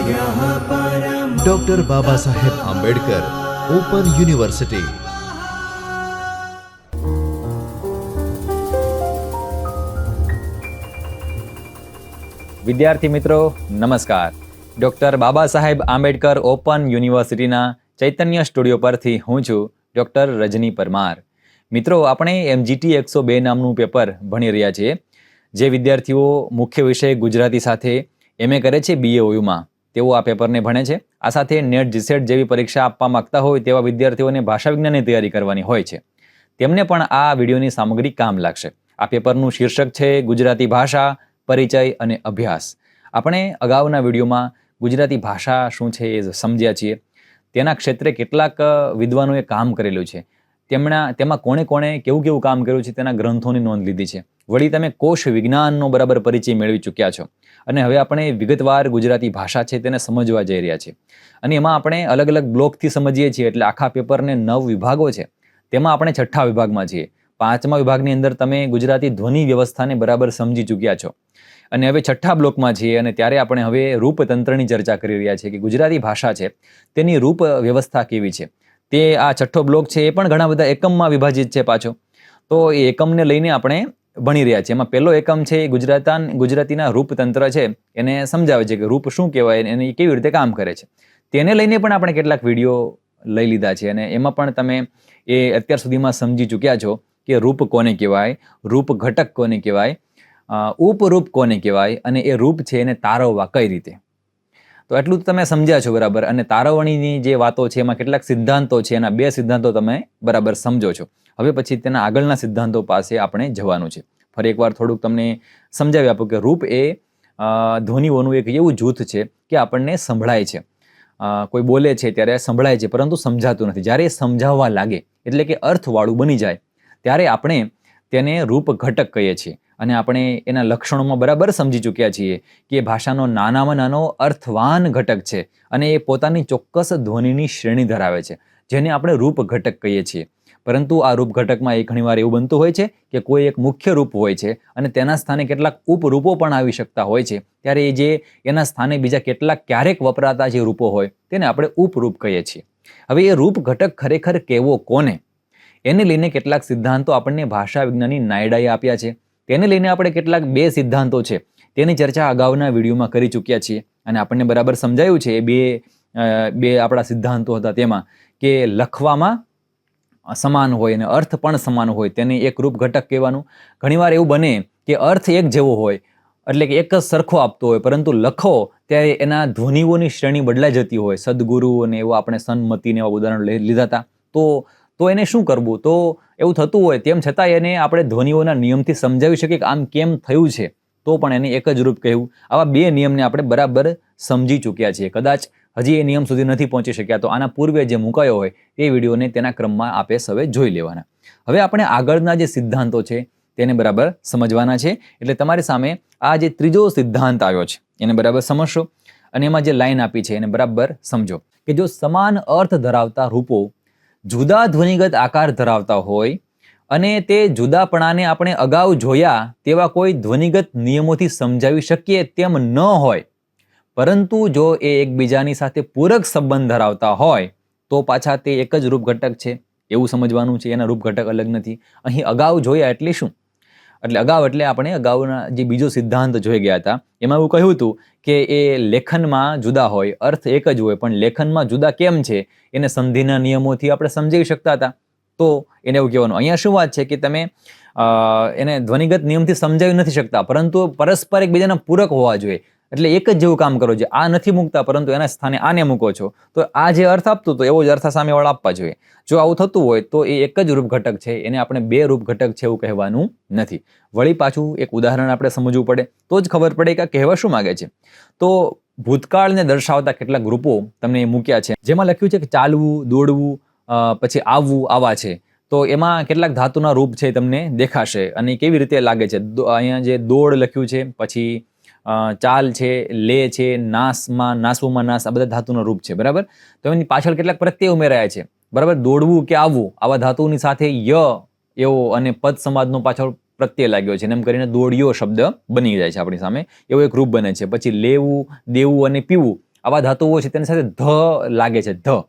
Doctor Baba Saheb Ambedkar open university. વિદ્યાર્થી મિત્રો નમસ્કાર. ડૉક્ટર બાબા સાહેબ આંબેડકર ઓપન યુનિવર્સિટીના ચૈતન્ય સ્ટુડિયો પરથી હું છું ડૉક્ટર રજની પરમાર. મિત્રો, આપણે MGT 102 નામનું પેપર ભણી રહ્યા છીએ. જે વિદ્યાર્થીઓ મુખ્ય વિષય ગુજરાતી સાથે MA કરે છે BAOUમાં, તેઓ આ પેપરને ભણે છે. આ સાથે નેટ જીસેટ જેવી પરીક્ષા આપવા માંગતા હોય તેવા વિદ્યાર્થીઓને ભાષા વિજ્ઞાનની તૈયારી કરવાની હોય છે, તેમને પણ આ વિડીયોની સામગ્રી કામ લાગશે. આ પેપરનું શીર્ષક છે ગુજરાતી ભાષા, પરિચય અને અભ્યાસ. આપણે અગાઉના વિડીયોમાં ગુજરાતી ભાષા શું છે એ સમજ્યા છીએ. તેના ક્ષેત્રે કેટલાક વિદ્વાનોએ કામ કરેલું છે. તેમાં કોણે કેવું કામ કર્યું છે તેના ગ્રંથોની નોંધ લીધી છે. વળી તમે કોશ વિજ્ઞાનનો બરાબર પરિચય મેળવી ચૂક્યા છો. અને હવે આપણે વિગતવાર ગુજરાતી ભાષા છે તેને સમજવા જઈ રહ્યા છીએ. અને એમાં આપણે અલગ અલગ બ્લોકથી સમજીએ છીએ. એટલે આખા પેપરને 9 વિભાગો છે, તેમાં આપણે 6થા વિભાગમાં છીએ. 5મા વિભાગની અંદર તમે ગુજરાતી ધ્વનિ વ્યવસ્થાને બરાબર સમજી ચૂક્યા છો. અને હવે 6થા બ્લોકમાં છીએ અને ત્યારે આપણે હવે રૂપતંત્રની ચર્ચા કરી રહ્યા છીએ કે ગુજરાતી ભાષા છે તેની રૂપ વ્યવસ્થા કેવી છે. તે આ 6થો બ્લોક છે એ પણ ઘણા બધા એકમમાં વિભાજિત છે પાછો. તો એ એકમને લઈને આપણે ભણી રહ્યા છીએ. એમાં પહેલો એકમ છે ગુજરાતીના રૂપતંત્ર છે, એને સમજાવે છે કે રૂપ શું કહેવાય અને એ કેવી રીતે કામ કરે છે. તેને લઈને પણ આપણે કેટલાક વિડીયો લઈ લીધા છે અને એમાં પણ તમે એ અત્યાર સુધીમાં સમજી ચૂક્યા છો કે રૂપ કોને કહેવાય, રૂપ ઘટક કોને કહેવાય, ઉપરૂપ કોને કહેવાય અને એ રૂપ છે એને તારવવા કઈ રીતે. તો એટલું તમે સમજ્યા છો બરાબર. અને તારવણીની જે વાતો છે એમાં કેટલાક સિદ્ધાંતો છે, એના 2 સિદ્ધાંતો તમે બરાબર સમજો છો. હવે પછી તેના આગળના સિદ્ધાંતો પાસે આપણે જવાનું છે. ફરી એકવાર થોડુંક તમને સમજાવી આપું કે રૂપ એ ધ્વનિઓનું એક એવું જૂથ છે કે આપણને સંભળાય છે. કોઈ બોલે છે ત્યારે સંભળાય છે પરંતુ સમજાતું નથી. જ્યારે એ સમજાવવા લાગે એટલે કે અર્થવાળું બની જાય ત્યારે આપણે તેને રૂપ ઘટક કહીએ છીએ. અને આપણે એના લક્ષણોમાં બરાબર સમજી ચૂક્યા છીએ કે ભાષાનો નાનામાં નાનો અર્થવાન ઘટક છે અને એ પોતાની ચોક્કસ ધ્વનિની શ્રેણી ધરાવે છે, જેને આપણે રૂપ ઘટક કહીએ છીએ. પરંતુ આ રૂપ ઘટકમાં એ ઘણીવાર એવું બનતું હોય છે કે કોઈ એક મુખ્ય રૂપ હોય છે અને તેના સ્થાને કેટલાક ઉપરૂપો પણ આવી શકતા હોય છે. ત્યારે એ જે એના સ્થાને બીજા કેટલાક ક્યારેક વપરાતા જે રૂપો હોય તેને આપણે ઉપરૂપ કહીએ છીએ. હવે એ રૂપ ઘટક ખરેખર કેવો કોને, એને લઈને કેટલાક સિદ્ધાંતો આપણને ભાષા વિજ્ઞાની નાયડાએ આપ્યા છે. તેને લઈને આપણે કેટલાક 2 સિદ્ધાંતો છે તેની ચર્ચા અગાઉના વિડીયોમાં કરી ચૂક્યા છીએ અને આપણને બરાબર સમજાયું છે. એ બે આપણા સિદ્ધાંતો હતા તેમાં કે લખવામાં સમાન હોય અને અર્થ પણ સમાન હોય તેને એક રૂપ ઘટક કહેવાનું. ઘણીવાર એવું બને કે અર્થ એક જેવો હોય એટલે કે એક જ સરખો આપતો હોય, પરંતુ લખો ત્યારે એના ધ્વનિઓની શ્રેણી બદલાઈ જતી હોય. સદગુરુ અને એવું આપણે સન્મતિને એવા ઉદાહરણ લીધા હતા. તો એને શું કરવું? તો એવું થતું હોય તેમ છતાં એને આપણે ધ્વનિઓના નિયમથી સમજાવી શકીએ કે આમ કેમ થયું છે, તો પણ એને એક જ રૂપ કહેવું. આવા 2 નિયમને આપણે બરાબર સમજી ચૂક્યા છીએ. કદાચ હજી એ નિયમ સુધી નથી પહોંચી શક્યા તો આના પૂર્વે જે મુકાયો હોય એ વિડીયોને તેના ક્રમમાં આપે સૌએ જોઈ લેવાના. હવે આપણે આગળના જે સિદ્ધાંતો છે તેને બરાબર સમજવાના છે. એટલે તમારી સામે આ જે 3જો સિદ્ધાંત આવ્યો છે એને બરાબર સમજશો અને એમાં જે લાઈન આપી છે એને બરાબર સમજો કે જો સમાન અર્થ ધરાવતા રૂપો જુદા ધ્વનિગત આકાર ધરાવતા હોય અને તે જુદાપણાને આપણે અગાઉ જોયા તેવા કોઈ ધ્વનિગત નિયમોથી સમજાવી શકીએ તેમ ન હોય, પરંતુ જો એ એકબીજાની સાથે પૂરક સંબંધ ધરાવતા હોય તો પાછા તે એક જ રૂપ ઘટક છે એવું સમજવાનું છે. એના રૂપ ઘટક અલગ નથી. અહીં અગાઉ જોયા એટલે શું? એટલે અગાઉ એટલે આપણે અગાઉના જે બીજો સિદ્ધાંત જોઈ ગયા હતા એમાં એવું કહ્યું હતું કે એ લેખનમાં જુદા હોય, અર્થ એક જ હોય, પણ લેખનમાં જુદા કેમ છે એને સંધિના નિયમોથી આપણે સમજાવી શકતા હતા. તો એને એવું કહેવાનું અહીંયા શું વાત છે કે તમે એને ધ્વનિગત નિયમથી સમજાવી નથી શકતા, પરંતુ પરસ્પર એકબીજાના પૂરક હોવા જોઈએ. એટલે એક જ જેવું કામ કરો છો. આ નથી મૂકતા પરંતુ એના સ્થાને આને મૂકો છો તો આ જે અર્થ આપતું તો એવો જ અર્થ સામેવાળા આપવા જોઈએ. જો આવું થતું હોય તો એ એક જ રૂપ ઘટક છે, એને આપણે 2 રૂપ ઘટક છે એવું કહેવાનું નથી. વળી પાછું એક ઉદાહરણ આપણે સમજવું પડે તો જ ખબર પડે કે કહેવા શું માગે છે. તો ભૂતકાળને દર્શાવતા કેટલાક રૂપો તમને મૂક્યા છે, જેમાં લખ્યું છે કે ચાલવું, દોડવું, પછી આવવું, આવા છે. તો એમાં કેટલાક ધાતુના રૂપ છે તમને દેખાશે અને કેવી રીતે લાગે છે. અહીંયા જે દોડ લખ્યું છે, પછી ચાલ છે, લે છે, નાસમાં, નાસવુંમાં નાસ, આ બધા ધાતુના રૂપ છે બરાબર. તો એની પાછળ કેટલાક પ્રત્યય ઉમેરાયા છે બરાબર. દોડવું કે આવવું આવા ધાતુની સાથે ય એવો અને પદ સમાજનો પાછળ પ્રત્યય લાગ્યો છે, એમ કરીને દોડ્યો શબ્દ બની જાય છે આપણી સામે, એવો એક રૂપ બને છે. પછી લેવું, દેવું અને પીવું આવા ધાતુઓ છે તેની સાથે ધ લાગે છે, ધ,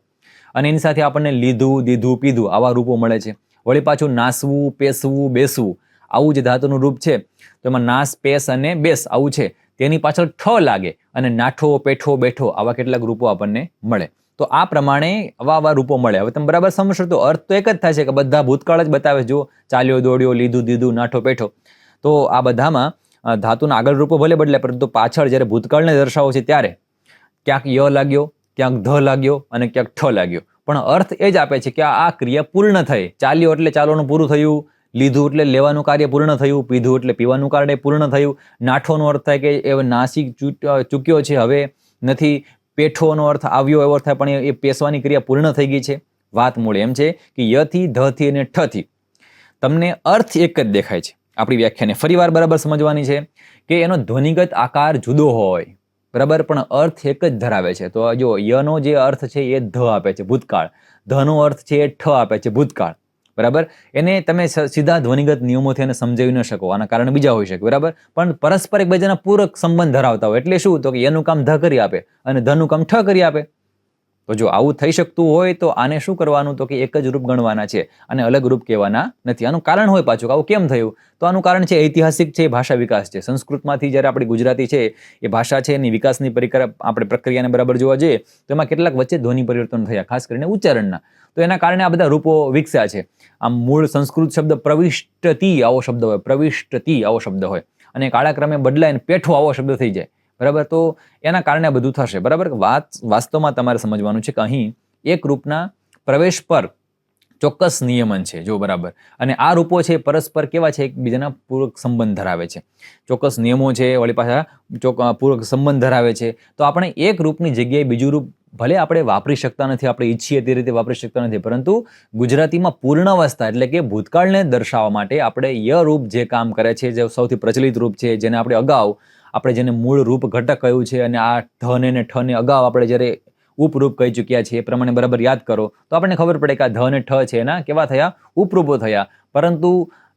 અને એની સાથે આપણને લીધું, દીધું, પીધું આવા રૂપો મળે છે. વળી પાછું નાસવું, પેસવું, બેસવું આવું જે ધાતુનું રૂપ છે તો એમાં નાસ, પેસ અને બેસ આવું છે, તેની પાછળ ઠ લાગે, અને નાઠો, પેઠો, બેઠો આવા કેટલાક રૂપો આપણને મળે. તો આ પ્રમાણે આવા રૂપો મળે. હવે તમે બરાબર સમજશો તો અર્થ તો એક જ થાય છે કે બધા ભૂતકાળ જ બતાવે. જો ચાલ્યો, દોડ્યો, લીધું, દીધું, નાઠો, પેઠો, તો આ બધામાં ધાતુના આગળ રૂપો ભલે બદલે, પરંતુ પાછળ જ્યારે ભૂતકાળને દર્શાવો છે ત્યારે ક્યાંક ય લાગ્યો, ક્યાંક ધ લાગ્યો અને ક્યાંક ઠ લાગ્યો, પણ અર્થ એ જ આપે છે કે આ ક્રિયા પૂર્ણ થઈ. ચાલ્યો એટલે ચાલવાનું પૂરું થયું, લીધું એટલે લેવાનું કાર્ય પૂર્ણ થયું, પીધું એટલે પીવાનું કાર્ય પૂર્ણ થયું, નાઠોનો અર્થ થાય કે એ નાસી ચૂક્યો છે, હવે નથી, પેઠોનો અર્થ આવ્યો એવો અર્થ થાય પણ એ પેસવાની ક્રિયા પૂર્ણ થઈ ગઈ છે. વાત મૂળ એમ છે કે યથી, ધથી અને ઠથી તમને અર્થ એક જ દેખાય છે. આપણી વ્યાખ્યાને ફરીવાર બરાબર સમજવાની છે કે એનો ધ્વનિગત આકાર જુદો હોય, બરાબર, પણ અર્થ એક જ ધરાવે છે. તો જો યનો જે અર્થ છે એ ધ આપે છે, ભૂતકાળ, ધનો અર્થ છે એ ઠ આપે છે, ભૂતકાળ, બરાબર. એને તમે સીધા ધ્વનિગત નિયમોથી એને સમજાવી ન શકો, આના કારણે બીજા હોઈ શકે, બરાબર, પણ પરસ્પર એકબીજાના પૂરક સંબંધ ધરાવતા હોય. એટલે શું? તો કે યનું કામ ધ કરી આપે અને ધનું કામ ઠ કરી આપે. તો જો આવું થઈ શકતું હોય તો આને શું કરવાનું? તો કે એક જ રૂપ ગણવાના છે અને અલગ રૂપ કહેવાના નથી. આનું કારણ હોય પાછું, આવું કેમ થયું? તો આનું કારણ છે ઐતિહાસિક છે, ભાષા વિકાસ છે. સંસ્કૃતમાંથી જ્યારે આપણી ગુજરાતી છે એ ભાષા છે એની વિકાસની આપણે પ્રક્રિયાને બરાબર જોવા જઈએ તો એમાં કેટલાક વચ્ચે ધ્વનિ પરિવર્તન થયા, ખાસ કરીને ઉચ્ચારણના. તો એના કારણે આ બધા રૂપો વિકસ્યા છે. આમ મૂળ સંસ્કૃત શબ્દ પ્રવિષ્ટતિ આવો શબ્દ હોય, પ્રવિષ્ટતિ આવો શબ્દ હોય, અને કાળાક્રમે બદલાઈને પેઠો આવો શબ્દ થઈ જાય, બરાબર. તો એના કારણે આ બધું થશે, બરાબર. વાસ્તવમાં તમારે સમજવાનું છે કે અહીં એક રૂપના પ્રવેશ પર ચોક્કસ નિયમન છે, જો બરાબર. અને આ રૂપો છે પરસ્પર કેવા છે? એકબીજાના પૂરક સંબંધ ધરાવે છે, ચોક્કસ નિયમો છે, વળી પાછા પૂરક સંબંધ ધરાવે છે. તો આપણે એક રૂપની જગ્યાએ બીજું રૂપ ભલે આપણે વાપરી શકતા નથી, આપણે ઈચ્છીએ તે રીતે વાપરી શકતા નથી, પરંતુ ગુજરાતીમાં પૂર્ણાવસ્થા એટલે કે ભૂતકાળને દર્શાવવા માટે આપણે ય રૂપ જે કામ કરે છે, જે સૌથી પ્રચલિત રૂપ છે, જેને આપણે જેને મૂળ રૂપ ઘટક કહ્યું છે, અને આ ધ ને ઠ ને અગાઉ આપણે જ્યારે ઉપરૂપ કહી ચૂક્યા છીએ એ પ્રમાણે બરાબર યાદ કરો તો આપણને ખબર પડે કે આ ધ અને ઠ છે એના કેવા થયા? ઉપરૂપો થયા. પરંતુ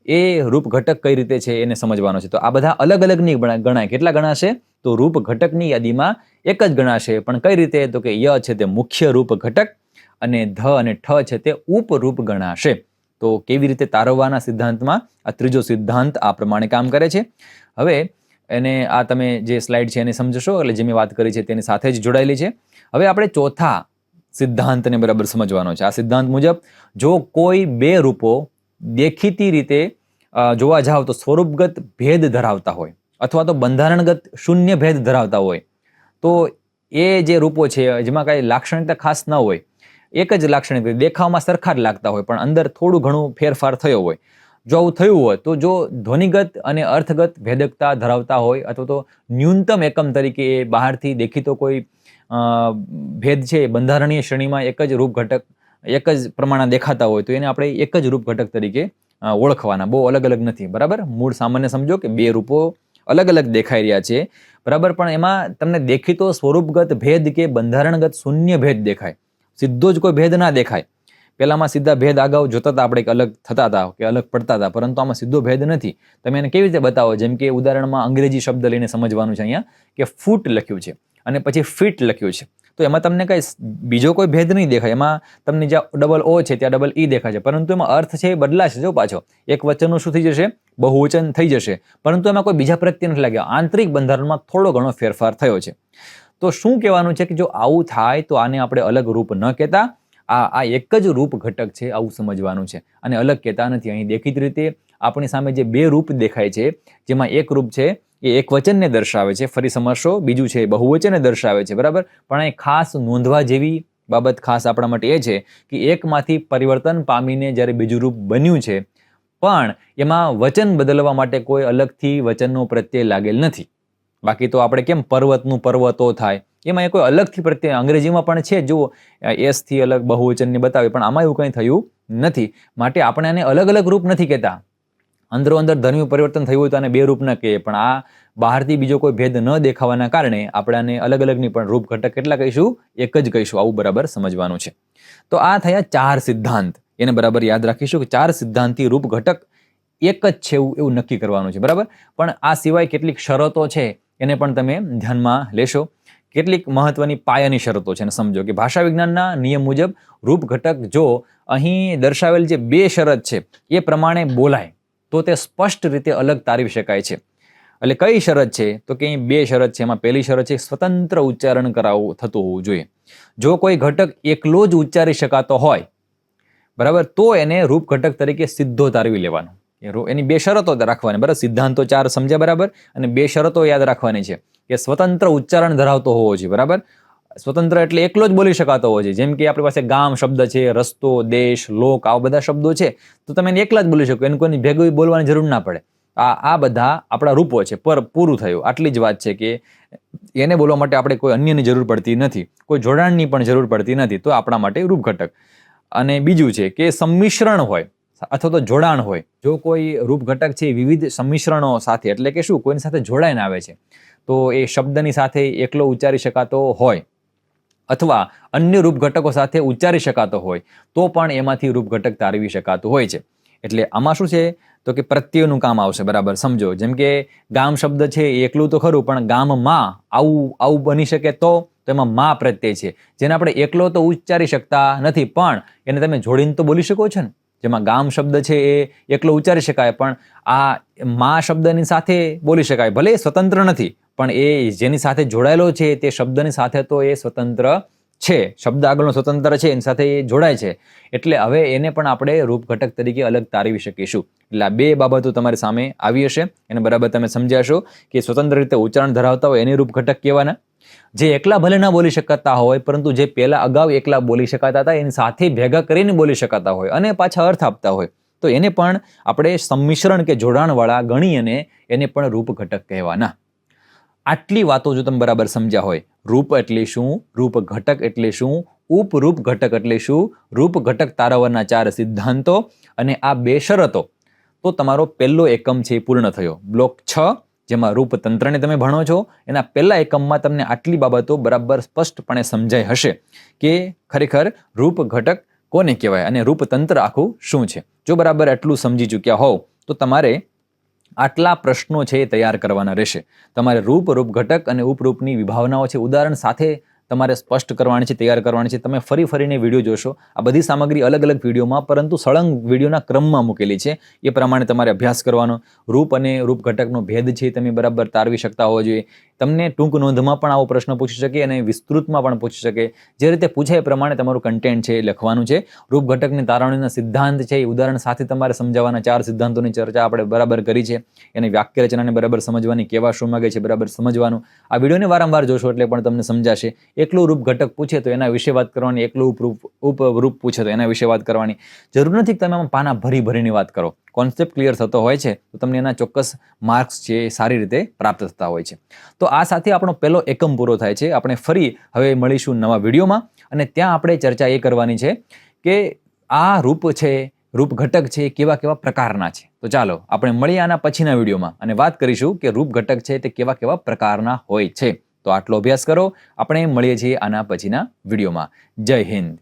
એ રૂપ ઘટક કઈ રીતે છે એને સમજવાનો છે. તો આ બધા અલગ અલગ નહીં ગણાય. કેટલા ગણાશે? તો રૂપ ઘટકની યાદીમાં એક જ ગણાશે, પણ કઈ રીતે? તો કે ય છે તે મુખ્ય રૂપ ઘટક અને ધ અને ઠ છે તે ઉપરૂપ ગણાશે. તો કેવી રીતે તારવવાના સિદ્ધાંતમાં આ ત્રીજો સિદ્ધાંત આ પ્રમાણે કામ કરે છે. હવે એને આ તમે જે સ્લાઇડ છે એને સમજશો એટલે જે મેં વાત કરી છે તેની સાથે જ જોડાયેલી છે. હવે આપણે ચોથા સિદ્ધાંતને બરાબર સમજવાનો છે. આ સિદ્ધાંત મુજબ જો કોઈ બે રૂપો દેખીતી રીતે જોવા જાવ તો સ્વરૂપગત ભેદ ધરાવતા હોય અથવા તો બંધારણગત શૂન્ય ભેદ ધરાવતા હોય તો એ જે રૂપો છે જેમાં કાંઈ લાક્ષણિકતા ખાસ ન હોય, એક જ લાક્ષણિકતા, દેખાવમાં સરખા જ લાગતા હોય પણ અંદર થોડું ઘણું ફેરફાર થયો હોય, જો આવું થયું હોય તો જો ધ્વનિગત અને અર્થગત ભેદકતા ધરાવતા હોય અથવા તો ન્યૂનતમ એકમ તરીકે એ બહારથી દેખીતો કોઈ ભેદ છે બંધારણીય શ્રેણીમાં એક જ રૂપ ઘટક એક જ પ્રમાણે દેખાતા હોય તો એને આપણે એક જ રૂપ ઘટક તરીકે ઓળખવાના, બહુ અલગ અલગ નથી, બરાબર. મૂળ સામાન્ય સમજો કે બે રૂપો અલગ અલગ દેખાઈ રહ્યા છે, બરાબર, પણ એમાં તમને દેખીતો સ્વરૂપગત ભેદ કે બંધારણગત શૂન્ય ભેદ દેખાય, સીધો જ કોઈ ભેદ ના દેખાય. પહેલામાં સીધા ભેદ અગાઉ જોતા હતા આપણે, અલગ થતા હતા કે અલગ પડતા હતા, પરંતુ આમાં સીધો ભેદ નથી. તમે એને કેવી રીતે બતાવો? જેમ કે ઉદાહરણમાં અંગ્રેજી શબ્દ લઈને સમજવાનું છે અહીંયા કે ફૂટ લખ્યું છે અને પછી ફીટ લખ્યું છે, તો એમાં તમને કઈ બીજો કોઈ ભેદ નહીં દેખાય. એમાં તમને જ્યાં ડબલ ઓ છે ત્યાં ડબલ ઈ દેખાય છે, પરંતુ એમાં અર્થ છે એ બદલાશે. જો પાછો એક વચનનું શું થઈ જશે? બહુવચન થઈ જશે, પરંતુ એમાં કોઈ બીજા પ્રત્યે નથી લાગ્યા. આંતરિક બંધારણમાં થોડો ઘણો ફેરફાર થયો છે. તો શું કહેવાનું છે કે જો આવું થાય તો આને આપણે અલગ રૂપ ન કહેતા, આ એક જ રૂપ ઘટક છે, આવું સમજવાનું છે, અને અલગ કહેતા નથી. અહીં દેખીતી રીતે આપણી સામે જે બે રૂપ દેખાય છે જેમાં એક રૂપ છે એ એક વચનને દર્શાવે છે, ફરી સમજશો, બીજું છે બહુવચનને દર્શાવે છે, બરાબર. પણ અહીં ખાસ નોંધવા જેવી બાબત ખાસ આપણા માટે એ છે કે એકમાંથી પરિવર્તન પામીને જ્યારે બીજું રૂપ બન્યું છે પણ એમાં વચન બદલવા માટે કોઈ અલગથી વચનનો પ્રત્યય લાગેલ નથી. બાકી તો આપણે કેમ પર્વતનું પર્વતો થાય, એમાં એ કોઈ અલગથી પ્રત્યય અંગ્રેજીમાં પણ છે, જુઓ એસ થી અલગ બહુવચનને બતાવે, પણ આમાં એવું કંઈ થયું નથી. માટે આપણે આને અલગ અલગ રૂપ નથી કહેતા. અંદરો અંદર ધર્મી પરિવર્તન થયું હોય તો આને બે રૂપ ન કહીએ, પણ આ બહારથી બીજો કોઈ ભેદ ન દેખાવાના કારણે આપણે આને અલગ અલગ નહીં પણ રૂપ ઘટક કેટલા કહીશું? એક જ કહીશું. આવું બરાબર સમજવાનું છે. તો આ થયા 4 સિદ્ધાંત, એને બરાબર યાદ રાખીશું કે 4 સિદ્ધાંતથી રૂપ ઘટક એક જ છે એવું નક્કી કરવાનું છે, બરાબર. પણ આ સિવાય કેટલીક શરતો છે એને પણ તમે ધ્યાનમાં લેશો કેટલીક મહત્વની પાયાની શરતો છે અને સમજો કે ભાષા વિજ્ઞાનના નિયમ મુજબ રૂપ ઘટક જો અહીં દર્શાવેલ જે બે શરત છે એ પ્રમાણે બોલાય તો તે સ્પષ્ટ રીતે અલગ તારવી શકાય છે. એટલે કઈ શરત છે તો કે અહીં બે શરત છે. એમાં પહેલી શરત છે સ્વતંત્ર ઉચ્ચારણ કરાવવું થતું હોવું જોઈએ. જો કોઈ ઘટક એકલો જ ઉચ્ચારી શકાતો હોય બરાબર તો એને રૂપ ઘટક તરીકે સીધો તારવી લેવાનો. એની બે શરતો રાખવાની બરાબર. સિદ્ધાંતો 4 સમજ્યા બરાબર અને બે શરતો યાદ રાખવાની છે કે સ્વતંત્ર ઉચ્ચારણ ધરાવતો હોવો જોઈએ બરાબર. સ્વતંત્ર એટલે એકલો જ બોલી શકાતો હોવો જોઈએ. જેમ કે આપણી પાસે ગામ શબ્દ છે, રસ્તો, દેશ, લોક, આવા બધા શબ્દો છે તો તમે એને એકલા જ બોલી શકો, એને કોઈની ભેગું બોલવાની જરૂર ના પડે. આ બધા આપણા રૂપો છે. પર પૂરું થયું. આટલી જ વાત છે કે એને બોલવા માટે આપણે કોઈ અન્યની જરૂર પડતી નથી, કોઈ જોડાણની પણ જરૂર પડતી નથી. તો આપણા માટે રૂપ ઘટક. અને બીજું છે કે સંમિશ્રણ હોય અથવા તો જોડાણ હોય. જો કોઈ રૂપ ઘટક છે વિવિધ સંમિશ્રણો સાથે એટલે કે શું કોઈની સાથે જોડાઈને આવે છે તો એ શબ્દની સાથે એકલો ઉચ્ચારી શકાતો હોય અથવા અન્ય રૂપ ઘટકો સાથે ઉચ્ચારી શકાતો હોય તો પણ એમાંથી રૂપ ઘટક તારવી શકાતું હોય છે. એટલે આમાં શું છે તો કે પ્રત્યયનું કામ આવશે બરાબર. સમજો જેમ કે ગામ શબ્દ છે એકલું તો ખરું પણ ગામમાં આવું બની શકે તો એમાં માં પ્રત્યય છે જેને આપણે એકલો તો ઉચ્ચારી શકતા નથી પણ એને તમે જોડીને તો બોલી શકો છો ને. જેમાં ગામ શબ્દ છે એ એકલો ઉચ્ચારી શકાય પણ આ માં શબ્દની સાથે બોલી શકાય. ભલે સ્વતંત્ર નથી પણ એ જેની સાથે જોડાયેલો છે તે શબ્દની સાથે તો એ સ્વતંત્ર છે. શબ્દ આગળનો સ્વતંત્ર છે એની સાથે એ જોડાય છે. એટલે હવે એને પણ આપણે રૂપ ઘટક તરીકે અલગ તારવી શકીશું. એટલે આ બે બાબતો તમારી સામે આવી હશે એને બરાબર તમે સમજ્યાશો કે સ્વતંત્ર રીતે ઉચ્ચારણ ધરાવતા હોય એને રૂપ ઘટક કહેવાના. જે એકલા ભલે ના બોલી શકતા હોય પરંતુ જે પહેલા અગાઉ એકલા બોલી શકાતા હતા એની સાથે ભેગા કરીને બોલી શકાતા હોય અને પાછા અર્થ આપતા હોય તો એને પણ આપણે સંમિશ્રણ કે જોડાણવાળા ગણી અને એને પણ રૂપ ઘટક કહેવાના. આટલી વાતો જો તમે બરાબર સમજ્યા હોય, રૂપ એટલે શું, રૂપ ઘટક એટલે શું, ઉપરૂપ ઘટક એટલે શું, રૂપ ઘટક તારવવાના 4 સિદ્ધાંતો અને આ બે શરતો, તો તમારો પહેલો એકમ છે પૂર્ણ થયો. બ્લોક 6 જેમાં રૂપ તંત્રને તમે ભણો છો એના પહેલા એકમમાં તમને આટલી બાબતો બરાબર સ્પષ્ટપણે સમજાઈ હશે કે ખરેખર રૂપ ઘટક કોને કહેવાય અને રૂપ તંત્ર આખું શું છે. જો બરાબર આટલું સમજી ચૂક્યા હોવ તો તમારે આટલા પ્રશ્નો છે એ તૈયાર કરવાના રહેશે. તમારે રૂપ ઘટક અને ઉપરૂપની વિભાવનાઓ છે ઉદાહરણ સાથે તમારે સ્પષ્ટ કરવાની છે, તૈયાર કરવાની છે. તમે ફરીને વિડીયો જોશો. આ બધી સામગ્રી અલગ અલગ વિડીયોમાં પરંતુ સળંગ વિડીયોના ક્રમમાં મૂકેલી છે. એ પ્રમાણે તમારે અભ્યાસ કરવાનો. રૂપ અને રૂપ ઘટકનો ભેદ છે તમે બરાબર તારવી શકતા હોવા જોઈએ. તમને ટૂંક નોંધમાં પણ આવો પ્રશ્ન પૂછી શકે અને વિસ્તૃતમાં પણ પૂછી શકે. જે રીતે પૂછે એ પ્રમાણે તમારું કન્ટેન્ટ છે એ લખવાનું છે. રૂપ ઘટકની તારવણીના સિદ્ધાંત છે એ ઉદાહરણ સાથે તમારે સમજાવવાના. 4 સિદ્ધાંતોની ચર્ચા આપણે બરાબર કરી છે. એને વાક્ય રચનાને બરાબર સમજવાની, કેવા શું માગે છે બરાબર સમજવાનું. આ વિડીયોને વારંવાર જોશો એટલે પણ તમને સમજાશે. એકલું રૂપ ઘટક પૂછે તો એના વિશે વાત કરવાની, એકલું ઉપરૂપ પૂછે તો એના વિશે વાત કરવાની. જરૂર નથી કે તમે આમાં પાના ભરીને વાત કરો. કોન્સેપ્ટ ક્લિયર થતો હોય છે તો તમને એના ચોક્કસ માર્ક્સ છે એ સારી રીતે પ્રાપ્ત થતા હોય છે. તો આ સાથે આપણો પહેલો એકમ પૂરો થાય છે. આપણે ફરી હવે મળીશું નવા વિડીયોમાં અને ત્યાં આપણે ચર્ચા એ કરવાની છે કે આ રૂપ છે, રૂપ ઘટક છે કેવા પ્રકારના છે. તો ચાલો આપણે મળીએ આના પછીના વિડીયોમાં અને વાત કરીશું કે રૂપ ઘટક છે તે કેવા પ્રકારના હોય છે. તો આટલો અભ્યાસ કરો. આપણે મળીએ છીએ આના પછીના વિડીયોમાં. જય હિન્દ.